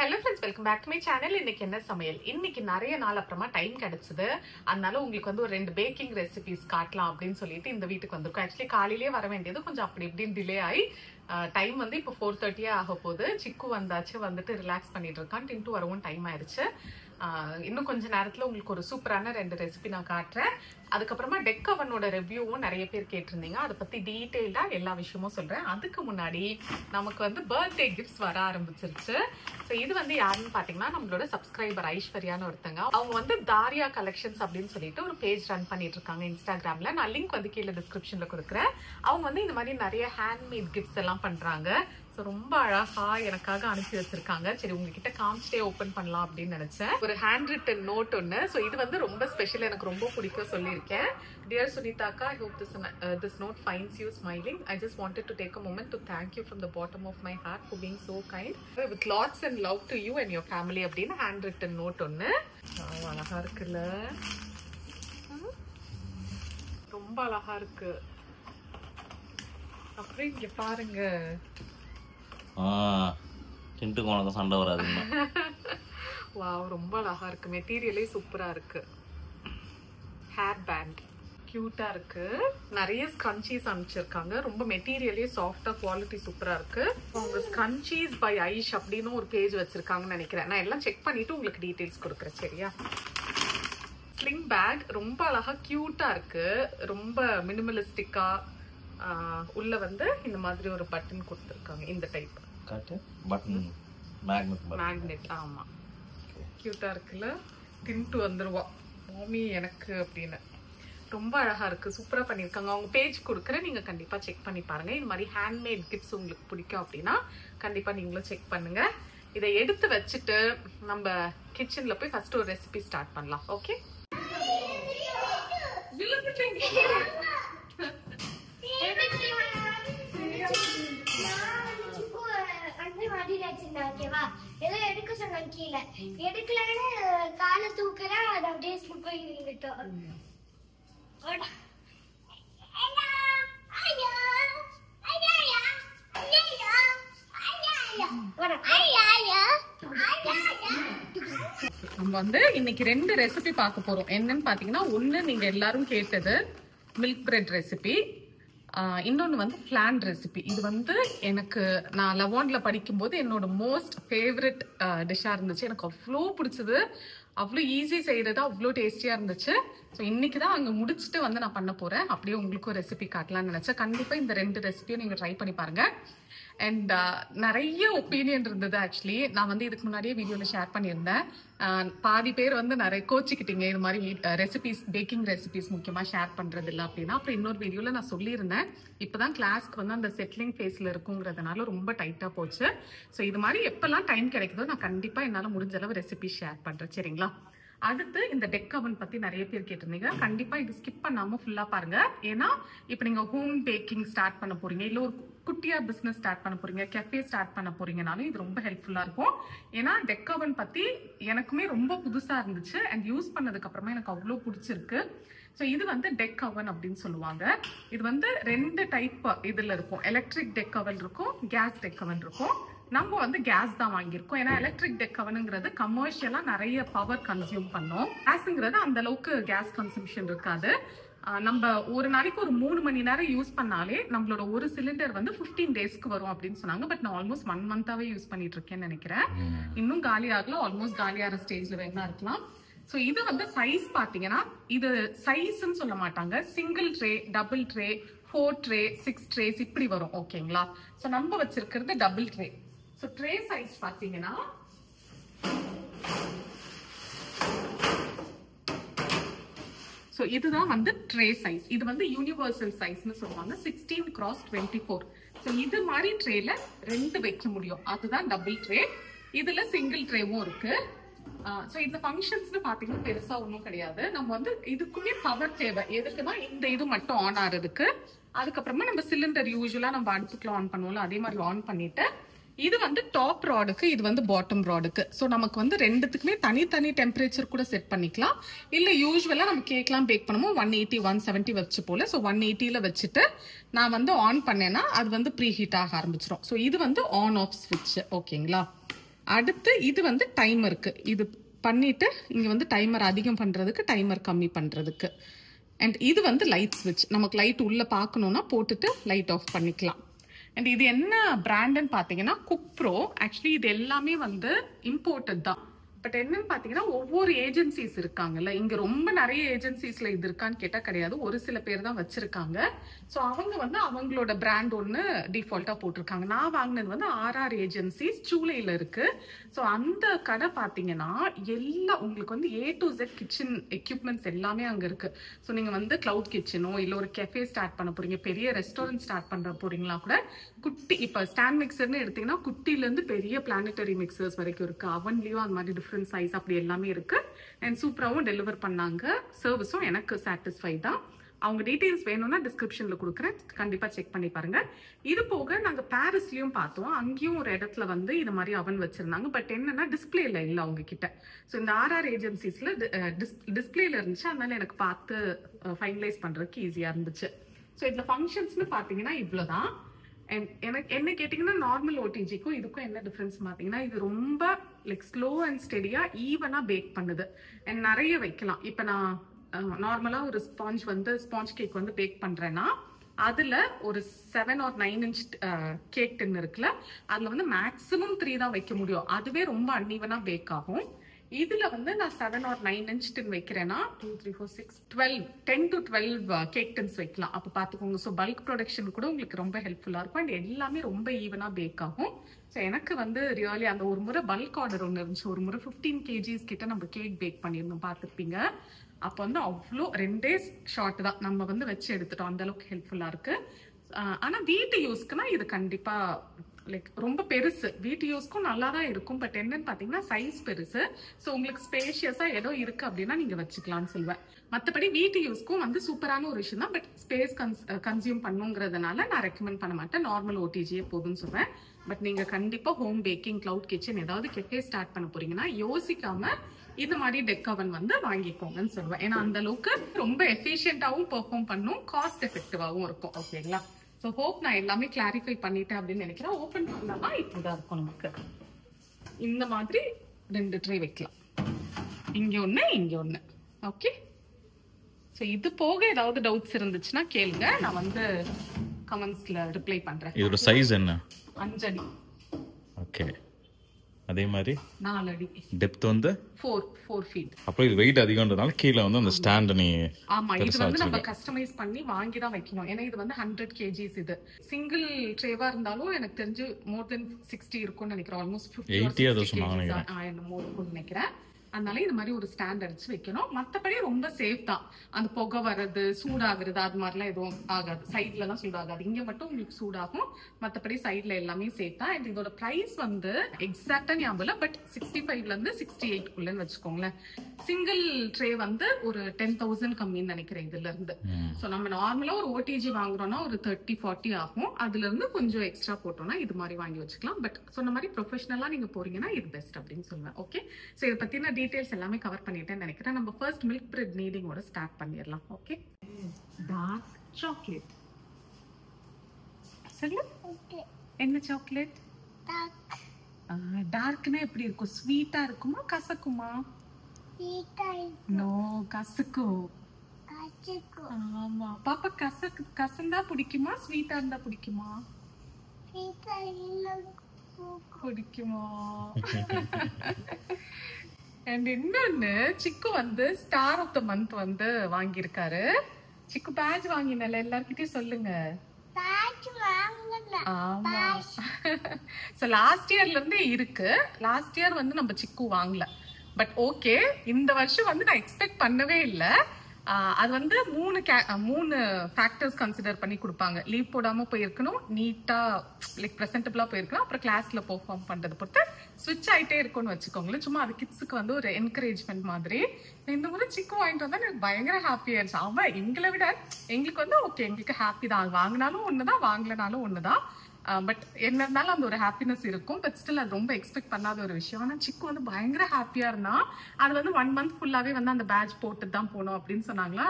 Hello friends, welcome back to my channel. இன்னைக்கு என்ன சமையல்? இன்னைக்கு நிறைய நாள் அப்புறமா டைம் கிடைச்சது. அதனால உங்களுக்கு வந்து ஒரு ரெண்டு பேக்கிங் ரெசிபிஸ் காட்டலாம் அப்படின்னு சொல்லிட்டு இந்த வீட்டுக்கு வந்திருக்கோம். ஆக்சுவலி காலையிலேயே வர வேண்டியது கொஞ்சம் அப்படி இப்படின்னு டிலே ஆகி டைம் வந்து இப்போ 4:30 ஆக போகுது. சிக்கு வந்தாச்சு, வந்துட்டு ரிலாக்ஸ் பண்ணிட்டு இருக்கான். டின்ட்டு வரவும் டைம் ஆயிடுச்சு. இன்னும் கொஞ்ச நேரத்தில் உங்களுக்கு ஒரு சூப்பரான ரெண்டு ரெசிபி நான் காட்டுறேன். அதுக்கப்புறமா டெக் அவனோட ரிவ்யூவும் நிறைய பேர் கேட்டிருந்தீங்க. அதை பற்றி டீட்டெயில்டாக எல்லா விஷயமும் சொல்கிறேன். அதுக்கு முன்னாடி நமக்கு வந்து பர்த்டே கிஃப்ட்ஸ் வர ஆரம்பிச்சிருச்சு. ஸோ இது வந்து யாருன்னு பார்த்தீங்கன்னா நம்மளோட சப்ஸ்கிரைபர் ஐஸ்வர்யான்னு ஒருத்தங்க. அவங்க வந்து தாரியா கலெக்ஷன்ஸ் அப்படின்னு சொல்லிட்டு ஒரு பேஜ் ரன் பண்ணிட்டு இருக்காங்க இன்ஸ்டாகிராமில். நான் லிங்க் வந்து கீழே டிஸ்கிரிப்ஷனில் கொடுக்குறேன். அவங்க வந்து இந்த மாதிரி நிறைய ஹேண்ட்மேட் கிஃப்ட்ஸ் எல்லாம் பண்ணுறாங்க. ஸோ ரொம்ப அழகா எனக்காக அனுப்பி வச்சிருக்காங்க. சரி உங்ககிட்ட காமிச்சிட்டே ஓப்பன் பண்ணலாம் அப்படின்னு நினைச்சேன். ஒரு ஹேண்ட் ரிட்டன் நோட் ஒன்று. ஸோ இது வந்து ரொம்ப ஸ்பெஷல், எனக்கு ரொம்ப பிடிக்கும் சொல்லியிருக்கேன். டியர் சுனிதாக்கா, I hope this note finds you smiling. I just wanted to take a moment to thank you from the bottom of my heart for being so kind. With lots and love to you and your family அப்படின்னு hand written note ஒன்று. அழகா இருக்குல்ல, ரொம்ப அழகா இருக்கு. அப்புறம் இங்க பாருங்க, டின்ட்டுக்கு உனக்கு சண்டை வராதுங்க. வாவ், ரொம்ப அழகா இருக்கு. மெட்டீரியலே சூப்பரா இருக்கு. ஹேர் பேண்ட் கியூட்டா இருக்கு. நிறைய ஸ்கன்ச்சீஸ் அனுப்பிச்சிருக்காங்க. ரொம்ப மெட்டீரியலே சாஃப்டா, குவாலிட்டி சூப்பரா இருக்கு. அவங்க ஸ்கன்ச்சீஸ் பை ஐஷ் அப்படின்னு ஒரு பேஜ் வச்சிருக்காங்கன்னு நினைக்கிறேன். நான் எல்லாம் செக் பண்ணிட்டு உங்களுக்கு டீடைல்ஸ் கொடுக்குறேன், சரியா? ஸ்லிங் பேக் ரொம்ப அழகா கியூட்டா இருக்கு. ரொம்ப மினிமலிஸ்டிக்கா. உள்ள வந்து இந்த மாதிரி ஒரு பட்டன் கொடுத்துருக்காங்க. இந்த டைப் பட்டன் மேக்னெட். ஆமா, கியூட்டா இருக்குல்ல. டின்ட்டு வந்துருவா மாமி எனக்கு அப்படின்னு. ரொம்ப அழகா இருக்கு, சூப்பரா பண்ணிருக்காங்க. அவங்க பேஜ் கொடுக்குறேன், நீங்க கண்டிப்பா செக் பண்ணி பாருங்க. இந்த மாதிரி ஹேண்ட்மேட் கிஃப்ட்ஸ் உங்களுக்கு பிடிக்கும் அப்படின்னா கண்டிப்பா நீங்களும் செக் பண்ணுங்க. இதை எடுத்து வச்சுட்டு நம்ம கிச்சன்ல போய் ஃபர்ஸ்ட் ஒரு ரெசிபி ஸ்டார்ட் பண்ணலாம். ஓகே, எடுக்க சொன்ன கீழே எடுக்கலன்னு காலை தூக்குறேன். அது அப்படியே ஸ்லிப் போய் நின்னுட்டோம். நம்ம வந்து இன்னைக்கு ரெண்டு ரெசிபி பார்க்க போறோம். என்னன்னு பாத்தீங்கன்னா, ஒண்ணு நீங்க எல்லாரும் கேட்டது மில்க் பிரெட் ரெசிபி, இன்னொன்று வந்து ஃபிளான் ரெசிபி. இது வந்து எனக்கு நான் லெவன்ல படிக்கும்போது என்னோட மோஸ்ட் ஃபேவரட் டிஷ்ஷாக இருந்துச்சு. எனக்கு அவ்வளோ பிடிச்சது, அவ்வளோ ஈஸி செய்கிறது, அவ்வளோ டேஸ்டியாக இருந்துச்சு. ஸோ இன்றைக்கி தான் அங்கே முடிச்சுட்டு வந்து நான் பண்ண போகிறேன். அப்படியே உங்களுக்கும் ரெசிபி காட்டலாம்னு நினச்சேன். கண்டிப்பாக இந்த ரெண்டு ரெசிபியும் நீங்கள் ட்ரை பண்ணி பாருங்கள். அண்ட் நிறைய ஒப்பீனியன் இருந்தது. ஆக்சுவலி நான் வந்து இதுக்கு முன்னாடியே வீடியோவில் ஷேர் பண்ணியிருந்தேன். பாதி பேர் வந்து நிறைய கோச்சிக்கிட்டீங்க, இது மாதிரி ரெசிபிஸ், பேக்கிங் ரெசிபிஸ் முக்கியமாக ஷேர் பண்ணுறது இல்லை அப்படின்னா. அப்புறம் இன்னொரு வீடியோவில் நான் சொல்லியிருந்தேன், இப்போ தான் கிளாஸ்க்கு வந்து அந்த செட்டிலிங் ஃபேஸில் இருக்குங்கிறதுனால ரொம்ப டைட்டாக போச்சு. ஸோ இது மாதிரி எப்போல்லாம் டைம் கிடைக்குதோ நான் கண்டிப்பாக என்னால் முடிஞ்ச அளவு ரெசிபி ஷேர் பண்ணுறேன், சரிங்களா? அடுத்து இந்த டெக் அவன் பற்றி நிறைய பேர் கேட்டிருந்தீங்க. கண்டிப்பாக இது ஸ்கிப் பண்ணாமல் ஃபுல்லாக பாருங்கள். ஏன்னா இப்போ நீங்கள் ஹோம் பேக்கிங் ஸ்டார்ட் பண்ண போகிறீங்க, இல்லை ஒரு குட்டியாக பிஸ்னஸ் ஸ்டார்ட் பண்ண போகிறீங்க, கெஃபே ஸ்டார்ட் பண்ண போகிறீங்கனாலும் இது ரொம்ப ஹெல்ப்ஃபுல்லாக இருக்கும். ஏன்னா டெக் அவன் பற்றி எனக்குமே ரொம்ப புதுசாக இருந்துச்சு. அண்ட் யூஸ் பண்ணதுக்கப்புறமா எனக்கு அவ்வளோ பிடிச்சிருக்கு. ஸோ இது வந்து டெக் அவன் அப்படின்னு சொல்லுவாங்க. இது வந்து ரெண்டு டைப் இதில் இருக்கும். எலக்ட்ரிக் டெக் அவன் இருக்கும், கேஸ் டெக் அவன் இருக்கும். நம்ம வந்து கேஸ் தான் வாங்கியிருக்கோம். ஏன்னா எலக்ட்ரிக் டெக் அவனுங்கிறது கமர்ஷியலா நிறைய பவர் கன்சியூம் பண்ணோம். கேஸுங்கிறது அந்த அளவுக்கு கேஸ் கன்சம்ஷன் இருக்காது. நம்ம ஒரு நாளைக்கு ஒரு 3 மணி நேரம் யூஸ் பண்ணாலே நம்மளோட ஒரு சிலிண்டர் வந்து 15 டேஸ்க்கு வரும் அப்படின்னு சொன்னாங்க. பட் நான் ஆல்மோஸ்ட் 1 மந்தாவே யூஸ் பண்ணிட்டு இருக்கேன்னு நினைக்கிறேன். இன்னும் காலி ஆகலாம், ஆல்மோஸ்ட் காலியாகிற ஸ்டேஜ்ல வேணா இருக்கலாம். ஸோ இது வந்து சைஸ் பார்த்தீங்கன்னா, இது சைஸ்ன்னு சொல்ல மாட்டாங்க. Single tray, double tray, 4 tray, 6 trace இப்படி வரும், ஓகேங்களா? ஸோ நம்ம வச்சிருக்கிறது double tray. So tray size பார்த்தீங்கன்னா ஸோ இதுதான் வந்து ட்ரே சைஸ். இது வந்து யூனிவர்சல் சைஸ்னு சொல்லுவாங்க, 16x24. ஸோ இது மாதிரி ட்ரேல 2 வைக்க முடியும், அதுதான் டபுள் ட்ரே. இதுல சிங்கிள் ட்ரேவும் இருக்கு. ஸோ இந்த ஃபங்க்ஷன்ஸ்னு பார்த்தீங்கன்னா பெருசா ஒன்றும் கிடையாது. நம்ம வந்து இதுக்குமே பவர் தேவை. எதுக்குன்னா இந்த இது மட்டும் ஆன் ஆகிறதுக்கு. அதுக்கப்புறமா நம்ம சிலிண்டர் யூஸ்வலா நம்ம அடுப்புக்குள்ள ஆன் பண்ணுவோம்ல, அதே மாதிரி ஆன் பண்ணிட்டு இது வந்து டாப் ராடுக்கு, இது வந்து பாட்டம் ராடுக்கு. ஸோ நமக்கு வந்து ரெண்டுத்துக்குமே தனித்தனி டெம்பரேச்சர் கூட செட் பண்ணிக்கலாம். இல்லை யூஸ்வலாக நம்ம கேக்லாம் பேக் பண்ணுவோம் 180 170 வச்சு போல. ஸோ 180ல வச்சுட்டு நான் வந்து ஆன் பண்ணேன்னா அது வந்து ப்ரீ ஹீட் ஆக ஆரம்பிச்சிடும். ஸோ இது வந்து ஆன் ஆஃப் ஸ்விட்ச், ஓகேங்களா? அடுத்து இது வந்து டைமருக்கு, இது பண்ணிட்டு இங்க வந்து டைமர் அதிகம் பண்றதுக்கு, டைமர் கம்மி பண்றதுக்கு. அண்ட் இது வந்து லைட் ஸ்விட்ச், நமக்கு லைட் உள்ள பார்க்கணும்னா போட்டுட்டு லைட் ஆஃப் பண்ணிக்கலாம். அண்ட் இது என்ன பிராண்டுன்னு பார்த்தீங்கன்னா குக் ப்ரோ. ஆக்சுவலி இது எல்லாமே வந்து இம்போர்ட்டட் தான். பட் என்னன்னு பார்த்தீங்கன்னா ஒவ்வொரு ஏஜென்சிஸ் இருக்காங்கல்ல, இங்கே ரொம்ப நிறைய ஏஜென்சிஸில் இது இருக்கான்னு கேட்டால் கிடையாது, ஒரு சில பேர் தான் வச்சுருக்காங்க. ஸோ அவங்க வந்து அவங்களோட பிராண்ட் ஒன்று டிஃபால்ட்டாக போட்டிருக்காங்க. நான் வாங்கினது வந்து RR ஏஜென்சிஸ் சூளையில் இருக்குது. ஸோ அந்த கடை பார்த்தீங்கன்னா எல்லாம் உங்களுக்கு வந்து A to Z kitchen equipments எல்லாமே அங்கே இருக்குது. ஸோ நீங்கள் வந்து க்ளவுட் கிச்சனோ இல்லை ஒரு கெஃபே ஸ்டார்ட் பண்ண போகிறீங்க, பெரிய ரெஸ்டாரண்ட் ஸ்டார்ட் பண்ணுற போகிறீங்களா கூட, குட்டி இப்போ ஸ்டாண்ட் மிக்சர்னு எடுத்தீங்கன்னா குட்டிலேருந்து பெரிய பிளானட்டரி மிக்சர்ஸ் வரைக்கும் இருக்குது. அவன்லேயும் அந்த மாதிரி டிஃப்ரெண்ட் சைஸ் அப்படி எல்லாமே இருக்கு. அண்ட் சூப்பராகவும் டெலிவர் பண்ணாங்க. சர்வீஸும் எனக்கு சாட்டிஸ்ஃபை தான். அவங்க டீட்டெயில்ஸ் வேணும்னா டிஸ்கிரிப்ஷன்ல கொடுக்குறேன், கண்டிப்பா செக் பண்ணி பாருங்க. இது போக நாங்க பாரிஸ்லயும் பார்த்தோம், அங்கேயும் ஒரு இடத்துல வந்து இது மாதிரி அவன் வச்சிருந்தாங்க. பட் என்னன்னா டிஸ்பிளேல இல்லை அவங்க கிட்ட. ஸோ இந்த RR ஏஜென்சிஸ்ல டிஸ்பிளேல இருந்துச்சு, அதனால எனக்கு பார்த்து ஃபைனலைஸ் பண்றதுக்கு ஈஸியா இருந்துச்சு. ஸோ இதுல ஃபங்க்ஷன்ஸ்னு பார்த்தீங்கன்னா இவ்வளவுதான். எனக்கு என்ன கேட்டிங்கன்னா நார்மல் ஓடிஜிக்கும் இதுக்கும் என்ன டிஃப்ரென்ஸ் பார்த்தீங்கன்னா, இது ரொம்ப லைக் ஸ்லோ அண்ட் ஸ்டெடியாக ஈவனாக பேக் பண்ணுது. அண்ட் நிறைய வைக்கலாம். இப்போ நான் நார்மலாக ஒரு ஸ்பாஞ்ச் கேக் வந்து பேக் பண்ணுறேன்னா அதில் ஒரு 7 or 9 inch கேக் டின் இருக்குல்ல, அதில் வந்து மேக்ஸிமம் 3 தான் வைக்க முடியும். அதுவே ரொம்ப அன்ஈவனாக பேக் ஆகும். இதுல வந்து நான் 7 or 9 inch டின் வைக்கிறேன்னா 2 3 4 6 12 10 to 12 கேக் டின்ஸ் வைக்கலாம். அப்போ பார்த்துக்கோங்க. ஸோ பல்க் ப்ரொடக்ஷன் கூட உங்களுக்கு ரொம்ப ஹெல்ப்ஃபுல்லாக இருக்கும். அண்ட் எல்லாமே ரொம்ப ஈவனாக பேக் ஆகும். ஸோ எனக்கு வந்து ரியலி அந்த ஒரு முறை பல்க் ஆர்டர் ஒன்று இருந்துச்சு. ஒரு முறை 15 kgs கிட்ட நம்ம கேக் பேக் பண்ணியிருந்தோம், பார்த்துருப்பீங்க. அப்போ வந்து அவ்வளோ 2 days ஷார்ட் தான் நம்ம வந்து வச்சு எடுத்துட்டோம். அந்த அளவுக்கு ஹெல்ப்ஃபுல்லாக இருக்கு. ஆனால் வீட்டு யூஸ்க்குன்னா இது கண்டிப்பாக லைக் ரொம்ப பெருசு. வீட்டு யூஸ்க்கும் நல்லா தான் இருக்கும். பட் என்னன்னு பார்த்தீங்கன்னா சைஸ் பெருசு. ஸோ உங்களுக்கு ஸ்பேஷியஸாக ஏதோ இருக்கு அப்படின்னா நீங்கள் வச்சுக்கலாம்னு சொல்லுவேன். மற்றபடி வீட்டு யூஸ்க்கும் வந்து சூப்பரான ஒரு விஷயம் தான். பட் ஸ்பேஸ் கன்சியூம் பண்ணுங்கிறதுனால நான் ரெக்கமெண்ட் பண்ண மாட்டேன். நார்மல் ஓடிஜியே போதும்னு சொல்வேன். பட் நீங்கள் கண்டிப்பாக ஹோம் பேக்கிங், கிளவுட் கிச்சன் ஏதாவது கெஃபே ஸ்டார்ட் பண்ண போறீங்கன்னா யோசிக்காம இந்த மாதிரி டெக் அவன் வந்து வாங்கிக்கோங்கன்னு சொல்லுவேன். ஏன்னா அந்த அளவுக்கு ரொம்ப எஃபிஷியன்டாகவும் பெர்ஃபார்ம் பண்ணும், காஸ்ட் எஃபெக்டிவாகவும் இருக்கும். ஓகேங்களா? ஸோ ஹோப் நான் எல்லாமே கிளாரிஃபை பண்ணிட்டேன் அப்படின்னு நினைக்கிறேன். ஓப்பன் பண்ணாதான் இப்படிதான் இருக்கும். நமக்கு இந்த மாதிரி 2 ட்ரே வைக்கலாம், இங்க ஒண்ணு இங்க ஒண்ணு. ஓகே, ஸோ இது போக ஏதாவது டவுட்ஸ் இருந்துச்சுன்னா கேளுங்க, நான் வந்து கமெண்ட்ஸ்ல ரிப்ளை பண்றேன். இதோட சைஸ் என்ன? 5 அடி. ஓகே, அதே மாதிரி 4 அடி. டெப்த் வந்து 4 feet. அப்போ இது வெயிட் அதிகம்ன்றதால கீழே வந்து அந்த ஸ்டாண்ட் நீ ஆமா, இது வந்து நம்ம கஸ்டமைஸ் பண்ணி வாங்கி தான் வைக்கணும். ஏன்னா இது வந்து 100 kgs. இது சிங்கிள் ட்ரேவா இருந்தாலும் எனக்கு தெரிஞ்சு மோர் தென் 60 இருக்கும்னு நினைக்கிறேன். ஆல்மோஸ்ட் 50 என்னமோ இருக்கும்னு நினைக்கிறேன். அதனால இது மாதிரி ஒரு ஸ்டாண்ட் அடிச்சு வைக்கணும். மற்றபடி ரொம்ப சேஃப் தான். அந்த புகை வர்றது, சூடாகிறது அது மாதிரிலாம் எதுவும் ஆகாது. சைட்ல எல்லாம் சூடாகாது, இங்க மட்டும் உங்களுக்கு சூடாகும். மற்றபடி சைட்ல எல்லாமே சேஃப் தான். அண்ட் இதோட பிரைஸ் வந்து எக்ஸாக்டா ஞாபகம் இல்லை, பட் 65ல இருந்து 68க்குள்ளன்னு வச்சுக்கோங்களேன். சிங்கிள் ட்ரே வந்து ஒரு 10,000 கம்மின்னு நினைக்கிறேன் இதுல இருந்து. ஸோ நம்ம நார்மலா ஒரு ஓடிஜி வாங்குறோம்னா ஒரு 30-40 ஆகும். அதுல இருந்து கொஞ்சம் எக்ஸ்ட்ரா போட்டோம்னா இது மாதிரி வாங்கி வச்சுக்கலாம். பட் சொன்ன மாதிரி ப்ரொஃபஷனலா நீங்க போறீங்கன்னா இது பெஸ்ட் அப்படின்னு சொல்லுவேன். ஓகே, ஸோ இதை பத்தின டீடைல்ஸ் எல்லாமே கவர் பண்ணிட்டேன்னு நினைக்கிறேன். நம்ம ஃபர்ஸ்ட் மில்க் பிரெட் நீடிங்கோட ஸ்டார்ட் பண்ணிடலாம். Okay, dark chocolate. சொல்லு, என்ன சாக்லேட்? டார்க்னா எப்படி இருக்கும்? ஸ்வீட்டா இருக்குமா கசக்குமா? நோ, கசக்கும். ஆமா பாப்பா, கசந்தா பிடிக்குமா ஸ்வீட்டா இருந்தா பிடிக்குமா? பிடிக்குமா? அண்ட் இன்னொன்னு, சிக்கு வந்து ஸ்டார் ஆஃப் த மந்த் வந்து வாங்கியிருக்காரு. சிக்கு பேட்ச் வாங்கினல, எல்லார்கிட்டயும் சொல்லுங்க. ஆமா, சோ லாஸ்ட் இயர்ல இருந்தே இருக்கு. லாஸ்ட் இயர் வந்து நம்ம சிக்கு வாங்கல. பட் ஓகே, இந்த வருஷம் வந்து நான் எக்ஸ்பெக்ட் பண்ணவே இல்லை. அது வந்து 3 ஃபேக்டர்ஸ் கன்சிடர் பண்ணி கொடுப்பாங்க. லீவ் போடாம போயிருக்கணும், நீட்டா லைக் ப்ரெசென்டபிளா போயிருக்கணும், அப்புறம் கிளாஸ்ல பெர்ஃபார்ம் பண்றது பொறுத்து ஸ்விட்ச் ஆயிட்டே இருக்கும்னு வச்சுக்கோங்களேன். சும்மா அது கிட்ஸுக்கு வந்து ஒரு என்கரேஜ்மெண்ட் மாதிரி. இந்த முறை சிக்கு வாங்கிட்டு வந்தா எனக்கு பயங்கர ஹாப்பி ஆயிடுச்சு. அவன் எங்களை விட எங்களுக்கு வந்து ஓகே, எங்களுக்கு ஹாப்பி தான். வாங்கினாலும் ஒண்ணுதான், வாங்கலனாலும் ஒண்ணுதான். பட் என்ன இருந்தாலும் அந்த ஒரு ஹாப்பினஸ் இருக்கும். பட் ஸ்டில் அது ரொம்ப எக்ஸ்பெக்ட் பண்ணாத ஒரு விஷயம். ஆனால் சிக்கு வந்து பயங்கர ஹாப்பியா இருந்தான். அது வந்து 1 month ஃபுல்லாவே வந்து அந்த பேட்ச் போட்டு தான் போனோம் அப்படின்னு சொன்னாங்களா.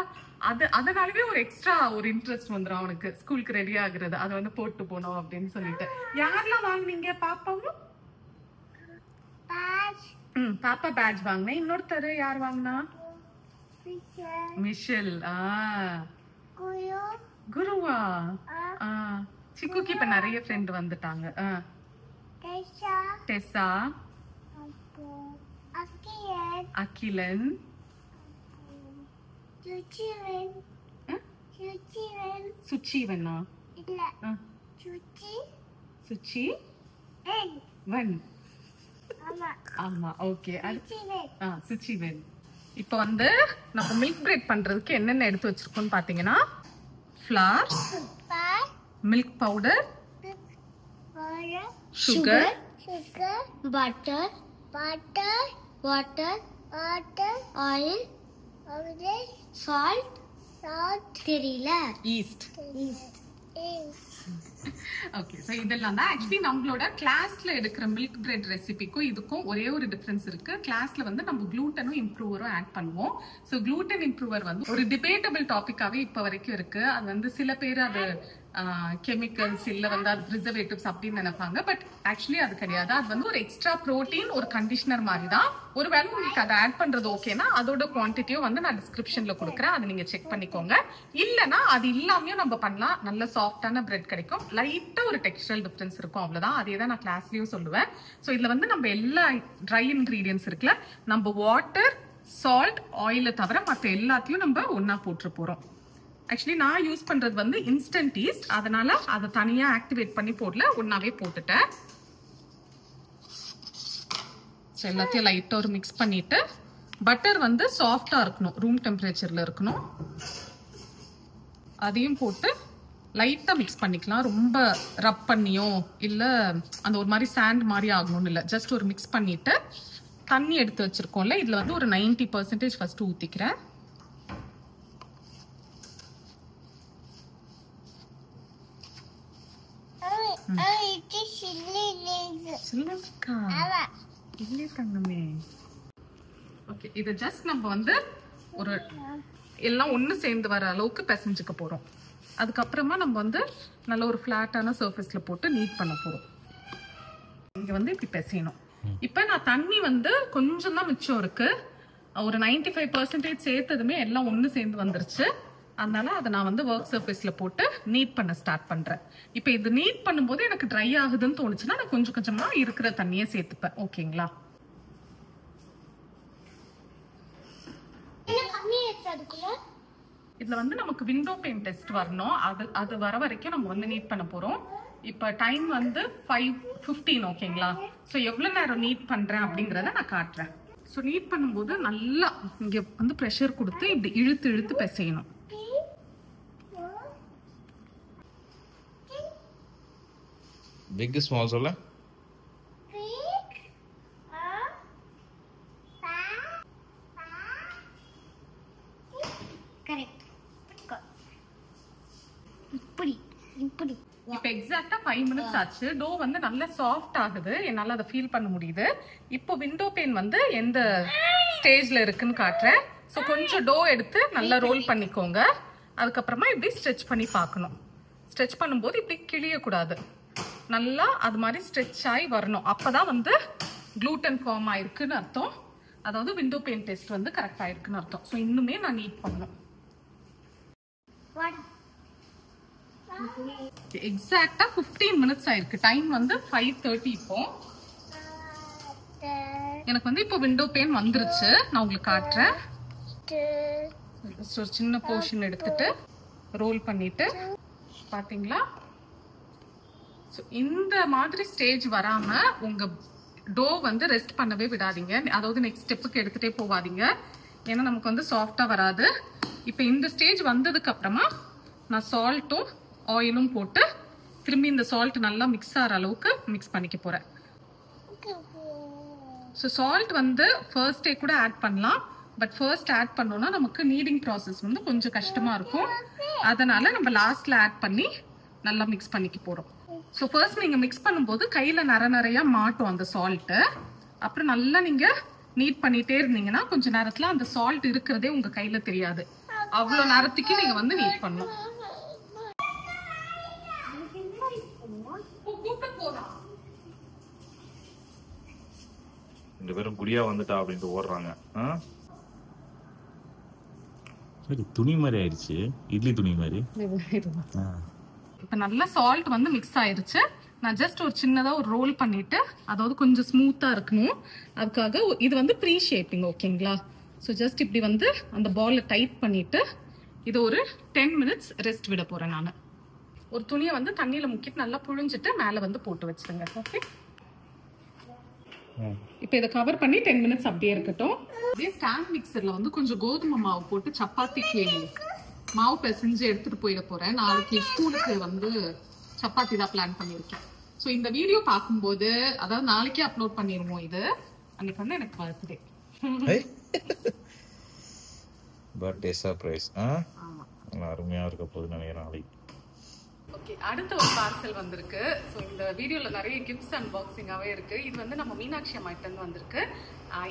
அதனாலவே ஒரு எக்ஸ்ட்ரா ஒரு இன்ட்ரெஸ்ட் வந்துடும் அவனுக்கு, ஸ்கூலுக்கு ரெடி ஆகுறது. அதை வந்து போட்டு போனோம் அப்படின்னு சொல்லிட்டு. யாரெல்லாம் வாங்கினீங்க? பாப்பாவும் பேட்ச் பாப்பா பேட்ச் வாங்கினேன். இன்னொருத்தர் யார் வாங்கினா? Picture Michelle. குயோ குருவா. சிக்குக்கு இப்ப நிறைய ஃப்ரெண்ட் வந்துட்டாங்க. டெஷா டெஸ்ஸா, அக்கியன் அகிலன், சுச்சிவன் சுச்சிவன் சுச்சிவனா, இல்ல சுச்சி சுச்சி என் வன். ஆமா ஆமா, ஓகே. சுச்சிவன் சுச்சிவன். இப்போ வந்து நம்ம மில்க் பிரெட் பண்றதுக்கு என்னென்ன எடுத்து வச்சிருக்கோம்னு பாத்தீங்கன்னா, ஃப்ளார், பால் milk powder, water sugar, butter water oil salt தெரியல ஈஸ்ட். ஓகே, சோ இதெல்லாம் தான் ஆக்சுவலி நம்மளோட கிளாஸ்ல எடுக்கிற மில்க் பிரெட் ரெசிபிக்கும் இதுக்கும் ஒரே ஒரு டிஃபரன்ஸ் இருக்கு. கிளாஸ்ல வந்து நம்ம குளூட்டனும் இம்ப்ரூவரும் ஆட் பண்ணுவோம். சோ குளூட்டன் இம்ப்ரூவர் வந்து ஒரு டிபேட்டபிள் டாபிக்காவே இப்ப வரைக்கும் இருக்கு. அது வந்து சில பேர் அது கெமிக்கல்ஸ் இல்ல வந்து அது ப்ரிசர்வேட்டிவ்ஸ் அப்படின்னு நினைப்பாங்க. பட் ஆக்சுவலி அது கிடையாது. அது வந்து ஒரு எக்ஸ்ட்ரா ப்ரோட்டீன், ஒரு கண்டிஷனர் மாதிரி தான். ஒருவேளை உங்களுக்கு அதை ஆட் பண்றது ஓகேனா அதோட குவான்டிட்டியும் வந்து நான் டிஸ்கிரிப்ஷன்ல கொடுக்குறேன், அதை நீங்க செக் பண்ணிக்கோங்க. இல்லனா அது இல்லாமையும் நம்ம பண்ணலாம். நல்ல சாஃப்டான பிரெட் கிடைக்கும். லைட்டா ஒரு டெக்ஸ்டரல் டிஃபரன்ஸ் இருக்கும், அவ்வளவுதான். அதே தான் நான் கிளாஸ்லயும் சொல்லுவேன். ஸோ இதுல வந்து நம்ம எல்லா ட்ரை இன்கிரீடியன்ஸ் இருக்குல்ல, நம்ம வாட்டர், சால்ட், ஆயிலை தவிர மற்ற எல்லாத்தையும் நம்ம ஒன்னா போட்டு போறோம். ஆக்சுவலி நான் யூஸ் பண்றது வந்து இன்ஸ்டன்ட் ஈஸ்ட், அதனால அதை தனியா ஆக்டிவேட் பண்ணி போடல, ஒன்னாவே போட்டுட்டேன். எல்லாத்தையும் லைட்டா ஒரு மிக்ஸ் பண்ணிட்டு, பட்டர் வந்து சாஃப்டா இருக்கணும், ரூம் டெம்பரேச்சர்ல இருக்கணும். அதையும் போட்டு லைட்டா மிக்ஸ் பண்ணிக்கலாம். ரொம்ப ரப் பண்ணியோ இல்ல அந்த ஒரு மாதிரி சாண்ட் மாதிரி ஆகணும்னு இல்ல, ஜஸ்ட் ஒரு மிக்ஸ் பண்ணிட்டு தண்ணி எடுத்து வச்சிருக்கோம்ல, இதுல வந்து ஒரு 90% ஃபர்ஸ்ட் ஊத்திக்கிறேன். ஓகே, இது ஜஸ்ட் நம்ம வந்து ஒரு எல்லாம் ஒண்ணு சேர்ந்து வர அளவுக்கு பிசைஞ்சுக்க போறோம். அதுக்கப்புறமா நம்ம வந்து நல்ல ஒரு ஃபிளாட்டான சர்ஃபேஸ்ல போட்டு நீட் பண்ண போறோம். இங்க வந்து இப்படி பிசையணும். இப்ப நான் தண்ணி வந்து கொஞ்சம் தான் மிச்சம் இருக்கு. ஒரு 95% சேர்த்ததுமே எல்லாம் ஒண்ணு சேர்ந்து வந்துருச்சு. அதனால அதை நான் வந்து ஒர்க் சர்ஃபேஸ்ல போட்டு நீட் பண்ண ஸ்டார்ட் பண்றேன். இப்போ இது நீட் பண்ணும்போது எனக்கு ட்ரை ஆகுதுன்னு தோணுச்சுன்னா நான் கொஞ்சம் கொஞ்சமா இருக்கிற தண்ணியை சேர்த்துப்பேன். ஓகேங்களா? இதுல வந்து நமக்கு விண்டோ பெயின் டெஸ்ட் வரணும். அது வர வரைக்கும் நம்ம வந்து நீட் பண்ண போறோம். இப்ப டைம் வந்து 5:15. ஓகேங்களா? ஸோ எவ்வளவு நேரம் நீட் பண்றேன் அப்படிங்கறத நான் காட்டுறேன். ஸோ நீட் பண்ணும்போது நல்லா இங்க வந்து ப்ரெஷர் கொடுத்து இப்படி இழுத்து இழுத்து பிசையணும். பிக் ஸ்மால் சொல்ல இப்ப எக்ஸாக்ட்டா 5 மினிட்ஸ் ஆச்சு. டோ வந்து நல்லா சாஃப்ட் ஆகுது, என்னால அதை ஃபீல் பண்ண முடியுது. இப்போ விண்டோ பெயின் வந்து எந்த ஸ்டேஜ்ல இருக்குன்னு காட்டுறேன். ஸோ கொஞ்சம் டோ எடுத்து நல்லா ரோல் பண்ணிக்கோங்க. அதுக்கப்புறமா இப்படி ஸ்ட்ரெச் பண்ணி பார்க்கணும். ஸ்ட்ரெச் பண்ணும்போது இப்படி கிழியக்கூடாது, நல்லா அது மாதிரி ஸ்ட்ரெச் ஆகி வரணும். அப்பதான் வந்து குளூட்டன் ஃபார்ம் ஆயிருக்குன்னு அர்த்தம். அதாவது விண்டோ பெயின் டெஸ்ட் வந்து கரெக்ட் ஆயிருக்குன்னு அர்த்தம். ஸோ இன்னுமே நான் நீட் பண்ணணும். எக்ஸாக்ட்டா 15 மினிட்ஸ் ஆயிருக்கு. டைம் வந்து 5:30. இப்போ எனக்கு வந்து இப்போ விண்டோ பெயின் வந்துருச்சு. நான் உங்களுக்கு காட்டுறேன். ஒரு சின்ன போர்ஷன் எடுத்துட்டு ரோல் பண்ணிட்டு பாத்தீங்களா? இந்த மாதிரி ஸ்டேஜ் வராம உங்க டோ வந்து ரெஸ்ட் பண்ணவே விடாதீங்க. அதாவது நெக்ஸ்ட் ஸ்டெப்புக்கு எடுத்துட்டே போவாதீங்க, ஏன்னா நமக்கு வந்து சாஃப்டா வராது. இப்போ இந்த ஸ்டேஜ் வந்ததுக்கு அப்புறமா நான் சால்ட்டும் ஆயிலும் போட்டு திரும்பி இந்த சால்ட் நல்லா மிக்ஸ் ஆகிற அளவுக்கு மிக்ஸ் பண்ணிக்க போறேன். ஸோ சால்ட் வந்து ஃபர்ஸ்ட் டே கூட ஆட் பண்ணலாம். பட் ஃபர்ஸ்ட் ஆட் பண்ணோம்னா நமக்கு நீடிங் ப்ராசஸ் வந்து கொஞ்சம் கஷ்டமா இருக்கும். அதனால நம்ம லாஸ்ட்ல ஆட் பண்ணி நல்லா மிக்ஸ் பண்ணிக்க போறோம். ஸோ ஃபர்ஸ்ட் நீங்க மிக்ஸ் பண்ணும்போது கையில நிறைய மாட்டும் அந்த சால்ட். அப்புறம் நல்லா நீங்க நீட் பண்ணிட்டே இருந்தீங்கன்னா கொஞ்ச நேரத்துல அந்த சால்ட் இருக்கிறதே உங்க கையில தெரியாது. அவ்வளவு நேரத்துக்கு நீங்க வந்து நீட் பண்ணணும். 2 பேரும் குடியா வந்துட்டா அப்படின்ட்டு ஓடுறாங்க. துணி மாதிரி ஆயிடுச்சு, இட்லி துணி மாதிரி. இப்ப நல்லா சால்ட் வந்து மிக்ஸ் ஆயிருச்சு. நான் ஜஸ்ட் ஒரு சின்னதா ஒரு ரோல் பண்ணிட்டு, அதாவது கொஞ்சம் ஸ்மூத்தா இருக்கணும், அதுக்காக இது வந்து ப்ரீ ஷேப்பிங். ஓகேங்களா? ஸோ ஜஸ்ட் இப்படி வந்து அந்த பால்ல டைட் பண்ணிட்டு இது ஒரு 10 மினிட்ஸ் ரெஸ்ட் விட போறேன். நான் ஒரு துணியை வந்து தண்ணியில முக்கிட்டு நல்லா புழிஞ்சிட்டு மேல வந்து போட்டு வச்சிருங்க. ஓகே, இப்போ இதை கவர் பண்ணி 10 மினிட்ஸ் அப்படியே இருக்கட்டும். இதே ஸ்டாண்ட் மிக்சர்ல வந்து கொஞ்சம் கோதுமை மாவு போட்டு சப்பாத்திக்கு மாவு பிசைஞ்சு எடுத்துட்டு போயிட போறேன். நாளைக்கு ஸ்கூலுக்கு வந்து சப்பாத்தி தான் பிளான் பண்ணியிருக்கேன். ஸோ இந்த வீடியோ பார்க்கும்போது, அதாவது நாளைக்கே அப்லோட் பண்ணிடுவோம். இது அன்னைக்கு வந்து எனக்கு பர்த்டே. Birthday surprise. அருமையா இருக்க போகுது நினைக்கிறேன் நாளைக்கு. ஓகே, அடுத்த ஒரு பார்சல் வந்திருக்கு. ஸோ இந்த வீடியோவில் நிறைய கிஃப்ட்ஸ் அன்பாக்சிங்காகவே இருக்குது. இது வந்து நம்ம மீனாட்சி அம்மாயிட்டேருந்து வந்திருக்கு.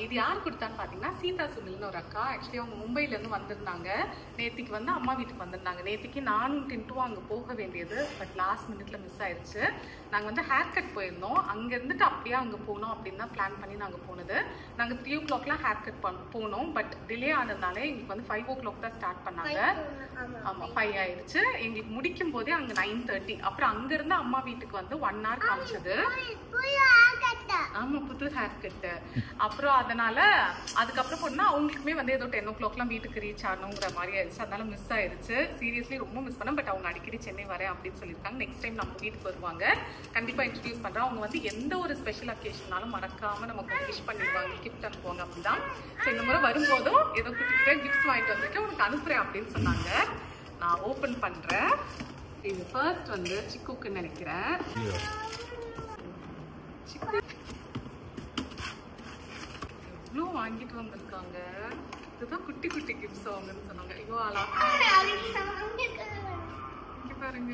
இது யார் கொடுத்தான்னு பார்த்தீங்கன்னா சீதா சுனில்னு ஒரு அக்கா. ஆக்சுவலி அவங்க மும்பையிலேருந்து வந்திருந்தாங்க. நேற்றுக்கு வந்து அம்மா வீட்டுக்கு வந்திருந்தாங்க. நேற்றுக்கு நானும் டின்ட்டும் அங்கே போக வேண்டியது, பட் லாஸ்ட் மினிட்ல மிஸ் ஆயிடுச்சு. நாங்கள் வந்து ஹேர் கட் போயிருந்தோம். அங்கே இருந்துட்டு அப்படியே அங்கே போனோம் அப்படின்னு தான் பிளான் பண்ணி நாங்கள் போனது. நாங்கள் 3 o'clockலாம் ஹேர் கட் போனோம். பட் டிலே ஆனதுனால எங்களுக்கு வந்து 5 o'clock தான் ஸ்டார்ட் பண்ணாங்க. ஆமாம், 5 ஆயிடுச்சு. எங்களுக்கு முடிக்கும் போதே அங்கே 9:30. அப்புறம் அங்கிருந்து அம்மா வீட்டுக்கு வந்து 1 hour காமிச்சது. ஆமா, புது ஹேர் கட்டு. அப்புறம் அதனால அதுக்கப்புறம் போனா அவங்களுக்குமே வந்து ஏதோ 10 o'clockலாம் வீட்டுக்கு ரீச் ஆகணுங்கிற மாதிரி ஆயிடுச்சு. அதனால மிஸ் ஆயிடுச்சு. சீரியஸ்லி ரொம்ப மிஸ் பண்ணேன். பட் அவங்க அடிக்கடி சென்னை வரேன் அப்படின்னு சொல்லியிருக்காங்க. நெக்ஸ்ட் டைம் நம்ம வீட்டுக்கு வருவாங்க, கண்டிப்பா இன்ட்ரடியூஸ் பண்றோம். அவங்க வந்து எந்த ஒரு ஸ்பெஷல் அக்கேஷனாலும் மறக்காம நமக்கு விஷ் பண்ணிடுவாங்க, கிஃப்ட் அனுப்புவாங்க அப்படிதான். ஸோ இந்த முறை வரும்போதும் ஏதோ கிட்ட கிஃப்ட்ஸ் வாங்கிட்டு வந்திருக்கேன், உனக்கு அனுப்புறேன் அப்படின்னு சொன்னாங்க. நான் ஓபன் பண்றேன். இது ஃபர்ஸ்ட் வந்து சிக்குக்குன்னு நினைக்கிறேன். எவ்வளோ வாங்கிட்டு வந்திருக்காங்க. இதுதான் குட்டி குட்டி கிஃப்ட்ஸ் வாங்கன்னு சொன்னாங்க. ஐயோ இங்க பாருங்க.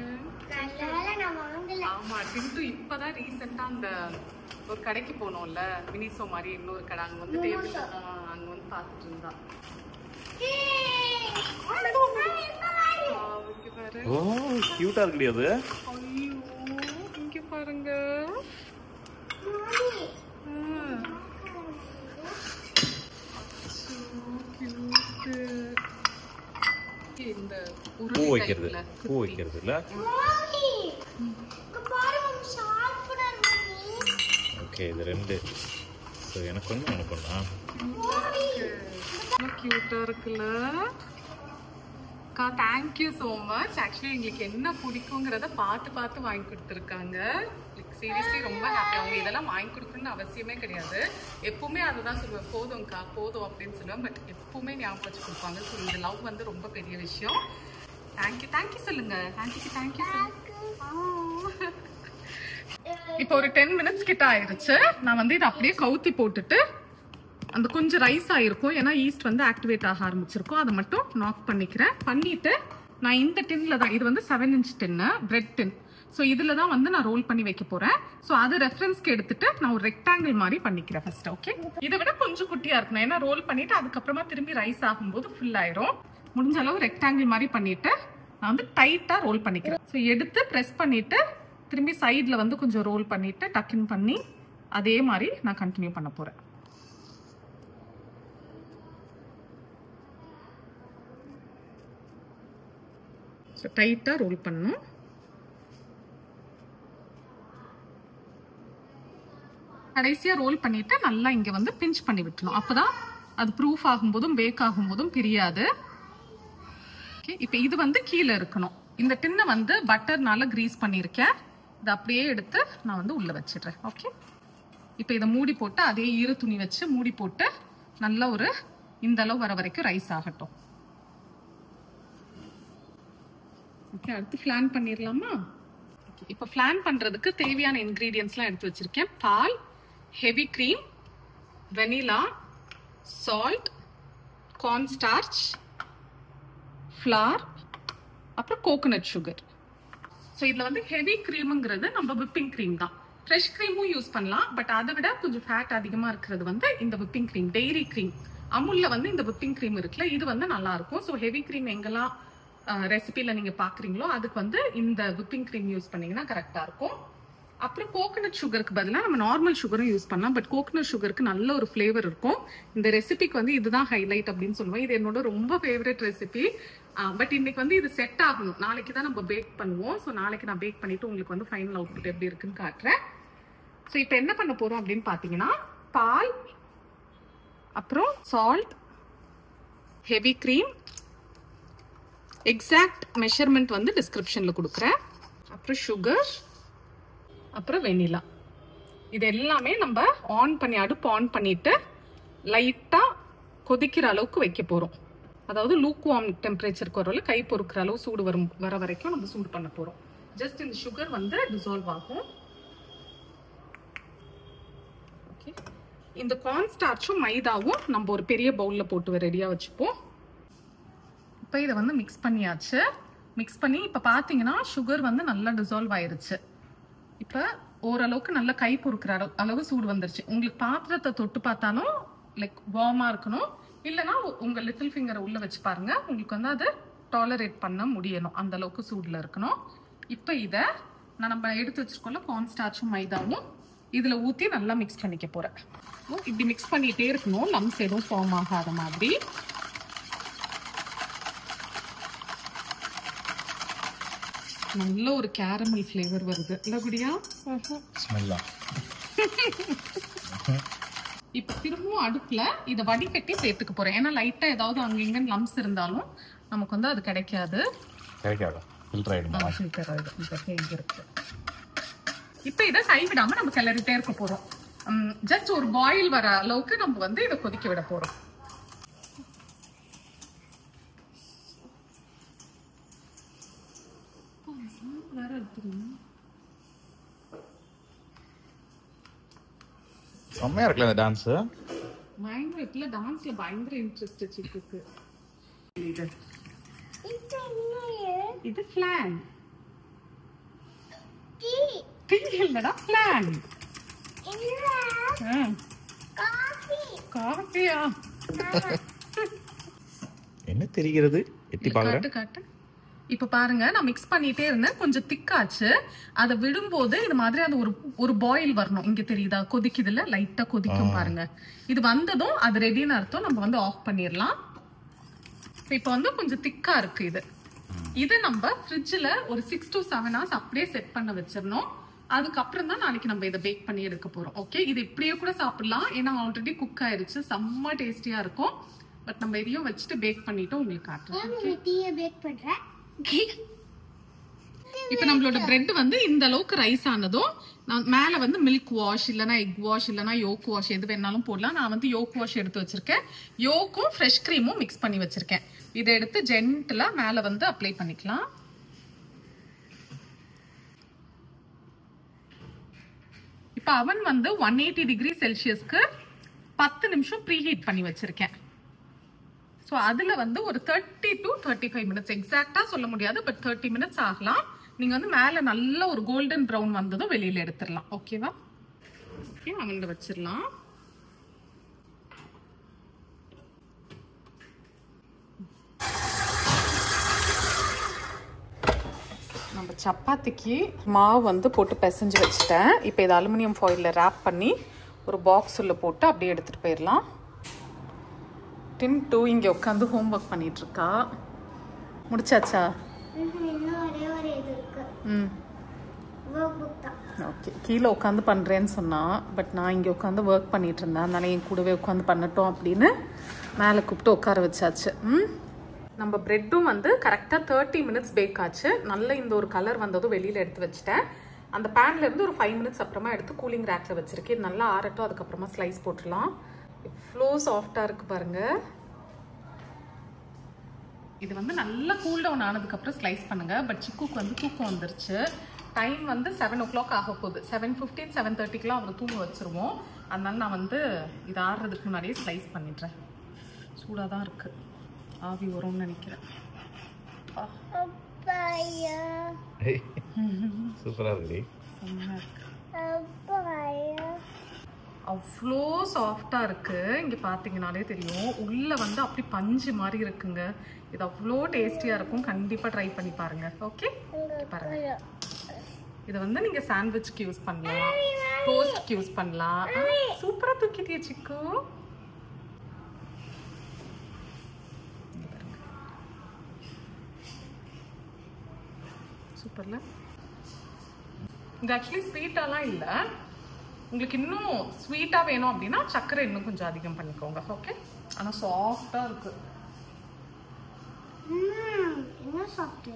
ஆமா, டின்ட்டு இப்பதான் ரீசெண்டா அந்த ஒரு கடைக்கு போனோம்ல, மினிசோ மாதிரி இன்னொரு கடை, அங்க வந்து டேபிள் அங்க வந்து பாத்துட்டு இருந்தா. ஓ, கியூட்டா இருக்குடி அது. ஐயோ, இங்க பாருங்க. இந்த பூ வைக்கிறது இல்ல. ஓகே, இது 2. சோ எனக்கு ஒண்ணு உனக்கு ஒண்ணா. கியூட்டா இருக்குல்ல அக்கா. Thank you so much. ஆக்சுவலி எங்களுக்கு என்ன பிடிக்குங்கிறத பார்த்து வாங்கி கொடுத்துருக்காங்க. சீரியஸ்லி ரொம்ப ஹாப்பி. அவங்க இதெல்லாம் வாங்கி கொடுக்கணும்னு அவசியமே கிடையாது. எப்பவுமே அதுதான் சொல்லுவேன், போதும்க்கா போதும் அப்படின்னு சொல்லுவேன். பட் எப்பவுமே ஞாபகம் வச்சு கொடுப்பாங்க. ஸோ இந்த லவ் வந்து ரொம்ப பெரிய விஷயம். தேங்க்யூ சொல்லுங்க. தேங்க்யூ சொல்லுங்க. இப்போ ஒரு 10 மினிட்ஸ் கிட்ட ஆயிடுச்சு. நான் வந்து இதை அப்படியே கவுத்தி போட்டுட்டு அந்த கொஞ்சம் ரைஸ் ஆயிருக்கும், ஏன்னா ஈஸ்ட் வந்து ஆக்டிவேட் ஆக ஆரம்பிச்சிருக்கும், அதை மட்டும் நாக் பண்ணிட்டு நான் இந்த டின்ல தான், இது வந்து 7 inch டின்னு, பிரெட் டின். ஸோ இதில் தான் வந்து நான் ரோல் பண்ணி வைக்க போகிறேன். ஸோ அது ரெஃபரன்ஸ்க்கு எடுத்துட்டு நான் ஒரு ரெக்டாங்கிள் மாதிரி பண்ணிக்கிறேன் ஃபர்ஸ்ட். ஓகே, இதை விட கொஞ்சம் குட்டியாக இருக்கணும், ஏன்னா ரோல் பண்ணிட்டு அதுக்கப்புறமா திரும்பி ரைஸ் ஆகும்போது ஃபுல் ஆயிரும். முடிஞ்ச அளவு ரெக்டாங்கிள் மாதிரி பண்ணிட்டு நான் வந்து டைட்டாக ரோல் பண்ணிக்கிறேன். ஸோ எடுத்து ப்ரெஸ் பண்ணிட்டு திரும்பி சைடில் வந்து கொஞ்சம் ரோல் பண்ணிட்டு டக்கின் பண்ணி அதே மாதிரி நான் கண்டினியூ பண்ண போகிறேன். ஸோ டைட்டாக ரோல் பண்ணணும். கடைசியாக ரோல் பண்ணிட்டு நல்லா இங்கே வந்து பிஞ்ச் பண்ணி விட்டுணும். அப்போதான் அது ப்ரூஃப் ஆகும்போதும் பேக் ஆகும்போதும் பிரியாது. ஓகே, இப்போ இது வந்து கீழே இருக்கணும். இந்த டின்னை வந்து பட்டர்னால கிரீஸ் பண்ணியிருக்கேன். இதை அப்படியே எடுத்து நான் வந்து உள்ளே வச்சிடுறேன். ஓகே, இப்போ இதை மூடி போட்டு அதே ஈர துணி வச்சு மூடி போட்டு நல்லா ஒரு இந்த அளவு வர வரைக்கும் ரைஸ் ஆகட்டும். ஓகே, அடுத்து ஃப்ளான் பண்ணிடலாமா? இப்போ ஃப்ளான் பண்ணுறதுக்கு தேவையான இன்க்ரீடியன்ஸ்லாம் எடுத்து வச்சிருக்கேன். பால், heavy cream, vanilla, salt, cornstarch, flour, அப்புறம் கோகோனட் சுகர். ஸோ இதில் வந்து ஹெவி க்ரீமுங்கிறது நம்ம விப்பிங் க்ரீம் தான். ஃப்ரெஷ் க்ரீமும் யூஸ் பண்ணலாம், பட் அதை விட கொஞ்சம் ஃபேட் அதிகமாக இருக்கிறது வந்து இந்த விப்பிங் க்ரீம், டெய்ரி க்ரீம். அமுல்ல வந்து இந்த விப்பிங் க்ரீம் இருக்குல்ல, இது வந்து நல்லா இருக்கும். ஸோ ஹெவி க்ரீம் எங்கெல்லாம் ரெசிபியில் நீங்கள் பார்க்குறீங்களோ அதுக்கு வந்து இந்த விப்பிங் க்ரீம் யூஸ் பண்ணிங்கன்னா கரெக்டாக இருக்கும். அப்புறம் கோகனட் சுகருக்கு பதிலாக நம்ம நார்மல் சுகரும் யூஸ் பண்ணலாம். பட் கோகனட் சுகருக்கு நல்ல ஒரு ஃப்ளேவர் இருக்கும். இந்த ரெசிபிக்கு வந்து இதுதான் ஹைலைட் அப்படின்னு சொல்லுவேன். இது என்னோட ரொம்ப ஃபேவரட் ரெசிபி. பட் இன்னைக்கு வந்து இது செட் ஆகணும். நாளைக்கு தான் நம்ம பேக் பண்ணுவோம். ஸோ நாளைக்கு நான் பேக் பண்ணிட்டு உங்களுக்கு வந்து ஃபைனல் அவுட்புட் எப்படி இருக்குன்னு காட்டுறேன். ஸோ இப்போ என்ன பண்ண போறோம் அப்படின்னு பார்த்தீங்கன்னா, பால், அப்புறம் salt, heavy cream, exact measurement வந்து டிஸ்கிரிப்ஷன்ல கொடுக்குறேன். அப்புறம் சுகர், அப்புறம் வெனிலா. இது எல்லாமே நம்ம அடுப்பு ஆன் பண்ணிட்டு லைட்டா கொதிக்கிற அளவுக்கு வைக்க போறோம். அதாவது லூக் வார்ம் டெம்பரேச்சருக்கு வரல, கை பொறுக்கிற அளவு சூடு வர வரைக்கும் நம்ம சூடு பண்ண போறோம். ஜஸ்ட் இந்த சுகர் வந்து டிசால்வ் ஆகும். ஓகே, இந்த கார்ன் ஸ்டார்ச்சும் மைதாவும் நம்ம ஒரு பெரிய பவுல்ல போட்டு ரெடியா வச்சுப்போம். இப்போ இதை வந்து மிக்ஸ் பண்ணியாச்சு. மிக்ஸ் பண்ணி இப்போ பார்த்தீங்கன்னா சுகர் வந்து நல்லா டிசால்வ் ஆயிருச்சு. இப்போ ஓரளவுக்கு நல்லா கை பொறுக்கிற அளவு சூடு வந்துருச்சு. உங்களுக்கு பாத்திரத்தை தொட்டு பார்த்தாலும் லைக் வார்மா இருக்கணும். இல்லைன்னா உங்க லிட்டில் ஃபிங்கரை உள்ள வச்சு பாருங்க, உங்களுக்கு வந்து அதை டாலரேட் பண்ண முடியணும். அந்த அளவுக்கு சூடுல இருக்கணும். இப்போ இதை நம்ம எடுத்து வச்சிருக்கோம்ல கார்ன் ஸ்டார்ச்சும் மைதாவும் இதுல ஊற்றி நல்லா மிக்ஸ் பண்ணிக்க போறேன். இப்படி மிக்ஸ் பண்ணிட்டே இருக்கணும், லம்ஸ் எதுவும் ஃபார்ம் ஆகாத மாதிரி. நல்ல ஒரு கேரமல் ஃப்ளேவர் வருது இல்ல குடியா? ஸ்மெல்லா. இப்போ திரும்பவும் அடுப்புல இதை வடிகட்டி சேர்த்துக்க போறேன். ஏன்னா லைட்டா ஏதாவது அங்க இங்க லம்ஸ் இருந்தாலும் நமக்கு வந்து அது கிடைக்காது. ஃபில்டர் ஆயிடும். இப்போ இதை கைவிடாம நம்ம கிளறிட்டே இருக்க போறோம். ஜஸ்ட் ஒரு பாயில் வர அளவுக்கு நம்ம வந்து இதை கொதிக்க விட போறோம். செம்மையா இருக்குல்ல இந்த டான்ஸ். பயங்கர டான்ஸ்ல பயங்கர இன்ட்ரெஸ்ட் சிக்குக்கு. இது ஃபிளான். டீ இல்லடா, ஃபிளான். காஃபியா? என்ன தெரிகிறது? எட்டி பாக்குறேன். காட்டு. இப்ப பாருங்க, நான் மிக்ஸ் பண்ணிட்டே இருந்தேன். கொஞ்சம் திக்காச்சு. அதை விடும்போது இது மாதிரி அந்த ஒரு பாயில் வரணும். இங்க தெரியுதா? கொதிக்குதுல, லைட்டா கொதிக்கும் பாருங்க. இது வந்ததும் அது ரெடின்னு அர்த்தம். நம்ம வந்து ஆஃப் பண்ணிடலாம். இப்ப வந்து கொஞ்சம் திக்கா இருக்கு இது. இது நம்ம ஃப்ரிட்ஜ்ல ஒரு 6 to 7 hours அப்படியே செட் பண்ண வச்சிடணும். அதுக்கப்புறம் தான் நாளைக்கு நம்ம இதை பேக் பண்ணி எடுக்க போறோம். ஓகே, இது இப்படியே கூட சாப்பிடலாம். ஏன்னா ஆல்ரெடி குக் ஆயிருச்சு. செம்ம டேஸ்டியா இருக்கும். பட் நம்ம இதையும் வச்சுட்டு பேக் பண்ணிட்டு உங்களுக்கு காட்டுறேன். இப்ப நம்மளோட பிரெட் வந்து இந்த அளவுக்கு ரைஸ் ஆனதும் நான் மேல வந்து மில்க் வாஷ் இல்லனா எக் வாஷ் இல்லனா யோக் வாஷ் எது வேணாலும் போடலாம். நான் வந்து யோக் வாஷ் எடுத்து வச்சிருக்கேன். யோக்கும் ஃப்ரெஷ் கிரீமும் மிக்ஸ் பண்ணி வச்சிருக்கேன். இதை எடுத்து ஜென்டிலா மேல வந்து அப்ளை பண்ணிக்கலாம். இப்ப அவன் வந்து 180 டிகிரி செல்சியஸ்க்கு 10 நிமிஷம் ப்ரீ ஹீட் பண்ணி வச்சிருக்கேன். ஸோ அதில் வந்து ஒரு 30 to 35 minutes, எக்ஸாக்டா சொல்ல முடியாது, பட் 30 minutes ஆகலாம். நீங்கள் வந்து மேலே நல்ல ஒரு கோல்டன் ப்ரௌன் வந்ததும் வெளியில் எடுத்துடலாம். ஓகேவா? ஓகே, அவன்ல வச்சிடலாம். நம்ம சப்பாத்திக்கு மாவு வந்து போட்டு பிசைஞ்சு வச்சுட்டேன். இப்போ இதை அலுமினியம் ஃபாயிலில் ரேப் பண்ணி ஒரு பாக்ஸ் உள்ள போட்டு அப்படியே எடுத்துகிட்டு போயிடலாம். டின் 2 இங்கே உட்காந்து ஹோம் ஒர்க் பண்ணிட்டு இருக்கா. முடிச்சாச்சா? ஓகே, கீழே உட்காந்து பண்ணுறேன்னு சொன்னான். பட் நான் இங்கே உட்காந்து ஒர்க் பண்ணிட்டு இருந்தேன். அதனால என் கூடவே உட்காந்து பண்ணட்டும் அப்படின்னு மேலே கூப்பிட்டு உட்கார வச்சாச்சு. நம்ம ப்ரெட்டும் வந்து கரெக்டாக 30 minutes பேக் ஆச்சு. நல்ல இந்த ஒரு கலர் வந்ததும் வெளியில் எடுத்து வச்சுட்டேன். அந்த பேன்ல இருந்து ஒரு 5 minutes அப்புறமா எடுத்து கூலிங் ரேக்ல வச்சிருக்கேன். இது நல்லா ஆறட்டும், அதுக்கப்புறமா ஸ்லைஸ் போட்டுடலாம். இவ்வளோ சாஃப்டாக இருக்கு பாருங்க. இது வந்து நல்லா கூல் டவுன் ஆனதுக்கப்புறம் ஸ்லைஸ் பண்ணுங்க. பட் சிக்குக்கு வந்து தூக்கம் வந்துருச்சு. டைம் வந்து 7 o'clock ஆக போகுது. 7:15 7:30க்குலாம் அவங்க தூங்க வச்சிருவோம். அதனால நான் வந்து இது ஆடுறதுக்கு முன்னாடியே ஸ்லைஸ் பண்ணிடுறேன். சூடாக தான் இருக்கு, ஆவி வரும்னு நினைக்கிறேன். சூப்பரா இருக்கு. அவ்வளோ சாஃப்டா இருக்கு. இங்க பாத்தீங்கன்னாலே தெரியும், உள்ள வந்து அப்படி பஞ்சு மாதிரி இருக்குங்க. இது. இது அவ்வளோ டேஸ்டியாக இருக்கும். கண்டிப்பாக ட்ரை பண்ணி பாருங்கள். ஓகே, பாருங்கள். இதை வந்து நீங்க சாண்ட்விச்க்கு யூஸ் பண்ணலாம், டோஸ்ட்க்கு யூஸ் பண்ணலாம். சூப்பரா தூக்கிட்டியே சிக்கு. சூப்பர்ல. இது ஆக்சுவலி ஸ்வீட்டாலாம் இல்ல. உங்களுக்கு இன்னும் ஸ்வீட்டா வேணும் அப்படின்னா சர்க்கரை இன்னும் கொஞ்சம் அதிகம் பண்ணிக்கோங்க. ஓகே, ஆனா சாஃப்டா இருக்கு. என்ன சாப்பிட்டு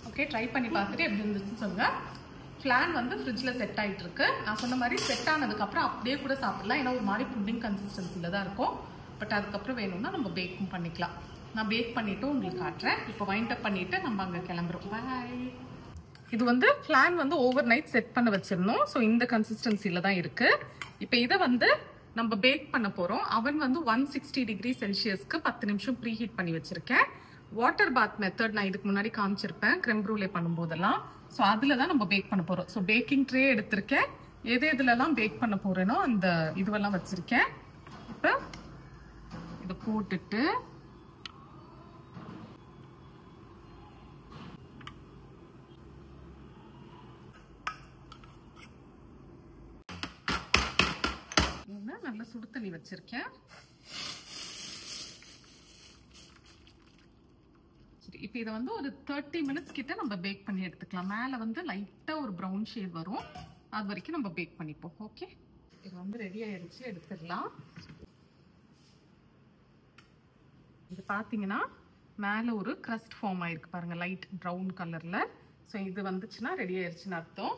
ஓகே, ட்ரை பண்ணி பார்த்துட்டு எப்படி இருந்துச்சுன்னு சொல்லுங்க. ஃப்ளான் வந்து ஃப்ரிட்ஜில் செட் ஆகிட்டு இருக்கு. நான் சொன்ன மாதிரி செட் ஆனதுக்கப்புறம் அப்படியே கூட சாப்பிடலாம். ஏன்னா ஒரு மாதிரி புட்டிங் கன்சிஸ்டன்சியில் தான் இருக்கும். பட் அதுக்கப்புறம் வேணும்னா நம்ம பேக்கும் பண்ணிக்கலாம். நான் பேக் பண்ணிவிட்டு உங்களுக்கு காட்டுறேன். இப்போ வைண்ட் அப் பண்ணிவிட்டு நம்ம அங்கே கிளம்புறோம். பாய். இது வந்து ஃப்ளான் வந்து ஓவர் நைட் செட் பண்ண வச்சிருந்தோம். ஸோ இந்த கன்சிஸ்டன்சியில் தான் இருக்குது. இப்போ இதை வந்து நம்ம பேக் பண்ண போகிறோம். அவன் வந்து 160 டிகிரி செல்சியஸ்க்கு 10 நிமிஷம் ப்ரீ ஹீட் பண்ணி வச்சுருக்கேன். வாட்டர் பாத் மெத்தட் நான் இதுக்கு முன்னாடி காமிச்சிருப்பேன் கிரெம் ப்ரூலே பண்ணும்போதெல்லாம். ஸோ அதில் தான் நம்ம பேக் பண்ண போகிறோம். ஸோ பேக்கிங் ட்ரே எடுத்திருக்கேன். எதுலலாம் பேக் பண்ண போகிறேனோ அந்த இதுவெல்லாம் வச்சுருக்கேன். இப்போ இதை போட்டுட்டு நல்ல சுடு தண்ணி வச்சிருக்கேன். இப்போ இதை வந்து ஒரு 30 மினிட்ஸ் கிட்ட நம்ம பேக் பண்ணி எடுத்துக்கலாம். மேலே வந்து லைட்டாக ஒரு ப்ரௌன் ஷேட் வரும். அது வரைக்கும் நம்ம பேக் பண்ணிப்போம். ஓகே, இது வந்து ரெடி ஆயிடுச்சு, எடுத்துடலாம். இது பார்த்தீங்கன்னா மேலே ஒரு க்ரஸ்ட் ஃபார்ம் ஆயிருக்கு பாருங்க, லைட் ப்ரௌன் கலரில். ஸோ இது வந்துச்சுன்னா ரெடி ஆயிடுச்சுன்னு அர்த்தம்.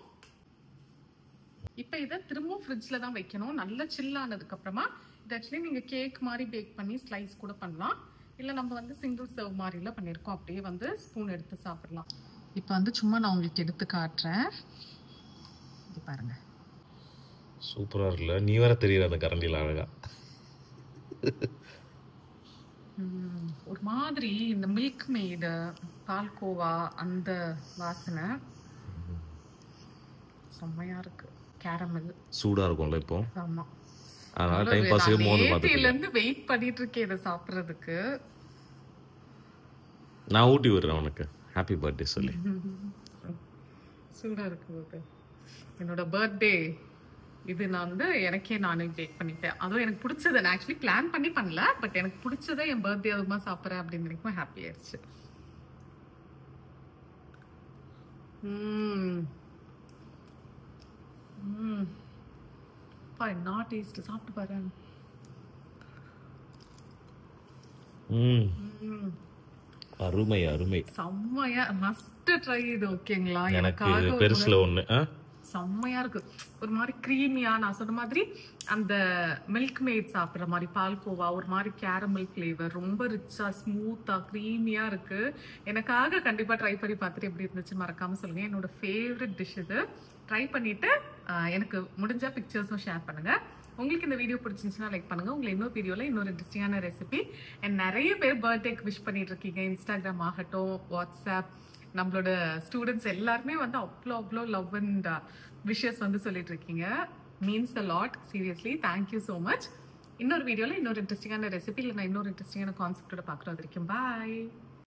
இப்போ இதை திரும்பவும் ஃப்ரிட்ஜில் தான் வைக்கணும். நல்லா சில் ஆனதுக்கப்புறமா இது ஆக்சுவலி நீங்கள் கேக் மாதிரி பேக் பண்ணி ஸ்லைஸ் கூட பண்ணலாம். இல்லை நம்ம வந்து சிங்கிள் சர்வ் மாதிரிலாம் பண்ணியிருக்கோம். அப்படியே வந்து ஸ்பூன் எடுத்து சாப்பிடலாம். இப்போ வந்து சும்மா நான் உங்களுக்கு எடுத்து காட்டுறேன். இது பாருங்க, சூப்பரா இருக்குல்ல. நீ வேற தெரியல அந்த கரண்டியில் அழகா. ஒரு மாதிரி இந்த மில்க் மேடு பால்கோவா அந்த வாசனை செம்மையா இருக்கு. கேரமல் சூடா இருக்கும்ல இப்போ. ஆமா, அதனால டைம் பாஸ்க்கு மோந்து நேத்தில இருந்து வெயிட் பண்ணிட்டு இருக்கேன் இதை சாப்பிடுறதுக்கு. நான் ஊட்டி விடுறேன் உனக்கு. ஹாப்பி பர்த்டே சொல்லி. சூடா இருக்கு. என்னோட பர்த்டே இது நான் வந்து எனக்கே நானே பேக் பண்ணிட்டேன். அதுவும் எனக்கு பிடிச்சதை நான் ஆக்சுவலி பிளான் பண்ணி பண்ணல. பட் எனக்கு பிடிச்சதை என் பர்த்டே அதுமா சாப்பிட்றேன் அப்படின்னு நினைக்கும் ஹாப்பி ஆயிடுச்சு. என்ன டேஸ்ட், சாப்பிட்டு பாரு. அருமை அருமை, செம்மையா, மஸ்ட் ட்ரை இது. ஓகேங்களா, எனக்கு பெருசுல ஒண்ணு செம்மையா இருக்கு. ஒரு மாதிரி கிரீமியா, நான் சொன்ன மாதிரி அந்த மில்க் மேட் சாப்பிட்ற மாதிரி பால்கோவா, ஒரு மாதிரி கேரமல் ஃப்ளேவர், ரொம்ப ரிச்சா ஸ்மூத்தா கிரீமியா இருக்கு. எனக்காக கண்டிப்பா ட்ரை பண்ணி பார்த்துட்டு எப்படி இருந்துச்சு மறக்காம சொல்லுங்க. என்னோட ஃபேவரட் டிஷ் இது. ட்ரை பண்ணிட்டு எனக்கு முடிஞ்சா பிக்சர்ஸும் ஷேர் பண்ணுங்க. உங்களுக்கு இந்த வீடியோ பிடிச்சிருந்துச்சுன்னா லைக் பண்ணுங்க. உங்களை இன்னொரு வீடியோல இன்னொரு இன்ட்ரெஸ்டிங்கான ரெசிபி அண்ட் நிறைய பேர் பர்த்டேக்கு விஷ் பண்ணிட்டு இருக்கீங்க. இன்ஸ்டாகிராம் ஆகட்டும், வாட்ஸ்அப், நம்மளோட ஸ்டூடெண்ட்ஸ் எல்லாருமே வந்து அவ்வளோ லவ் அண்ட் விஷஸ் வந்து சொல்லிட்டு இருக்கீங்க. Means a lot. Seriously thank you so much. இன்னொரு வீடியோல இன்னொரு இன்ட்ரெஸ்டிங்கான ரெசிபி இல்லை நான் இன்னொரு இன்ட்ரெஸ்டிங்கான கான்செப்டோட பார்க்குறது வரைக்கும் பாய்.